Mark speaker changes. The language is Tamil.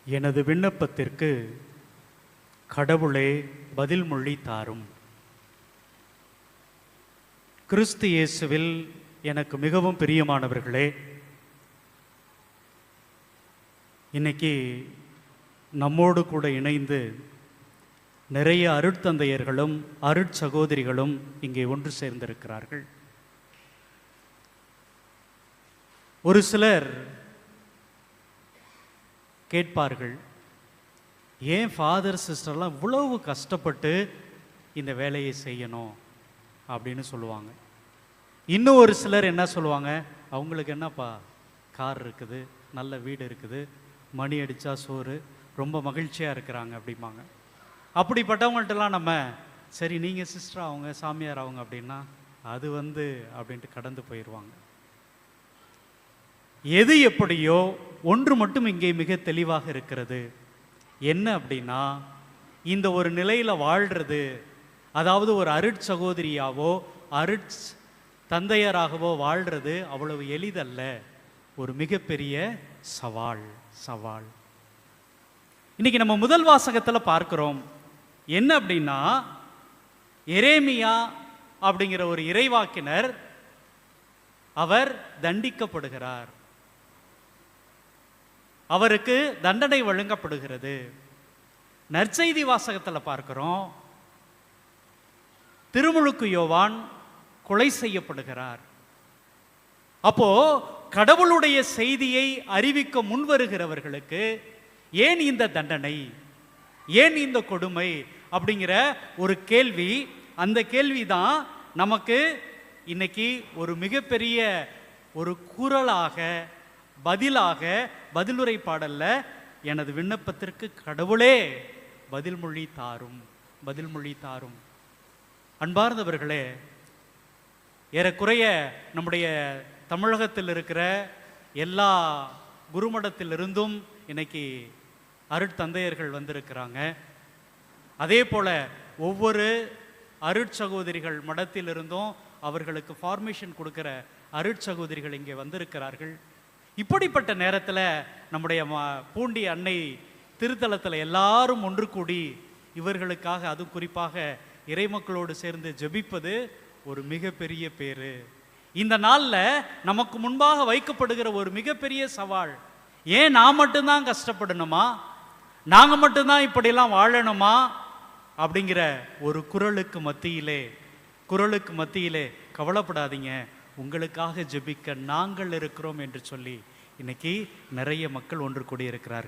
Speaker 1: எனது விண்ணப்பத்திற்கு கடவுளே பதில் மொழி தாரும். கிறிஸ்து இயேசுவில் எனக்கு மிகவும் பிரியமானவர்களே, இன்னைக்கு நம்மோடு கூட இணைந்து நிறைய அருட்தந்தையர்களும் அருட்சகோதரிகளும் இங்கே ஒன்று சேர்ந்திருக்கிறார்கள். ஒரு சிலர் கேட்பார்கள், ஏன் ஃபாதர் சிஸ்டர்லாம் இவ்வளவு கஷ்டப்பட்டு இந்த வேலையை செய்யணும் அப்படின்னு சொல்லுவாங்க. இன்னும் ஒரு சிலர் என்ன சொல்லுவாங்க, அவங்களுக்கு என்னப்பா கார் இருக்குது, நல்ல வீடு இருக்குது, மணி அடித்தா சோறு, ரொம்ப மகிழ்ச்சியாக இருக்கிறாங்க அப்படிம்பாங்க. அப்படிப்பட்டவங்கள்ட்டலாம் நம்ம சரி நீங்கள் சிஸ்டர் அவங்க சாமியார் அவங்க அப்படின்னா அது அப்படின்ட்டு கடந்து போயிடுவாங்க. எது எப்படியோ ஒன்று மட்டும் இங்கே மிக தெளிவாக இருக்கிறது. என்ன அப்படின்னா, இந்த ஒரு நிலையில் வாழ்கிறது, அதாவது ஒரு அருட்சகோதரியாவோ தந்தையராகவோ வாழ்கிறது அவ்வளவு எளிதல்ல. ஒரு மிகப்பெரிய சவால். இன்னைக்கு நம்ம முதல் வாசகத்தில் பார்க்கிறோம். என்ன அப்படின்னா, எரேமியா அப்படிங்கிற ஒரு இறைவாக்கினர் அவர் தண்டிக்கப்படுகிறார், அவருக்கு தண்டனை வழங்கப்படுகிறது. நற்செய்தி வாசகத்தில் பார்க்கிறோம், திருமுழுக்கு யோவான் கொலை செய்யப்படுகிறார். அப்போ கடவுளுடைய செய்தியை அறிவிக்க முன்வருகிறவர்களுக்கு ஏன் இந்த தண்டனை, ஏன் இந்த கொடுமை அப்படிங்கிற ஒரு கேள்வி, அந்த கேள்விதான் நமக்கு இன்னைக்கு ஒரு மிகப்பெரிய ஒரு குரலாக பதிலுரை பாடல்ல எனது விண்ணப்பத்திற்கு கடவுளே பதில் மொழி தாரும். அன்பார்ந்தவர்களே, ஏறக்குறைய நம்முடைய தமிழகத்தில் இருக்கிற எல்லா குருமடத்திலிருந்தும் இன்னைக்கு அருட்தந்தையர்கள் வந்திருக்கிறாங்க. அதே போல ஒவ்வொரு அருட்சகோதரிகள் மடத்திலிருந்தும் அவர்களுக்கு ஃபார்மேஷன் கொடுக்கிற அருட்சகோதரிகள் இங்கே வந்திருக்கிறார்கள். இப்படிப்பட்ட நேரத்தில் நம்முடைய பூண்டி அன்னை திருத்தலத்தில் எல்லாரும் ஒன்று கூடி இவர்களுக்காக, அதுவும் குறிப்பாக இறைமக்களோடு சேர்ந்து ஜெபிப்பது ஒரு மிகப்பெரிய பேரு. இந்த நாளில் நமக்கு முன்பாக வைக்கப்படுகிற ஒரு மிகப்பெரிய சவால், ஏன் நான் மட்டும்தான் கஷ்டப்படணுமா, நாங்கள் மட்டும்தான் இப்படிலாம் வாழணுமா அப்படிங்கிற ஒரு குரலுக்கு மத்தியிலே கவலைப்படாதீங்க, உங்களுக்காக ஜெபிக்க நாங்கள் இருக்கிறோம் என்று சொல்லி இன்னைக்கு நிறைய மக்கள் ஒன்று கூடி இருக்கிறார்கள்.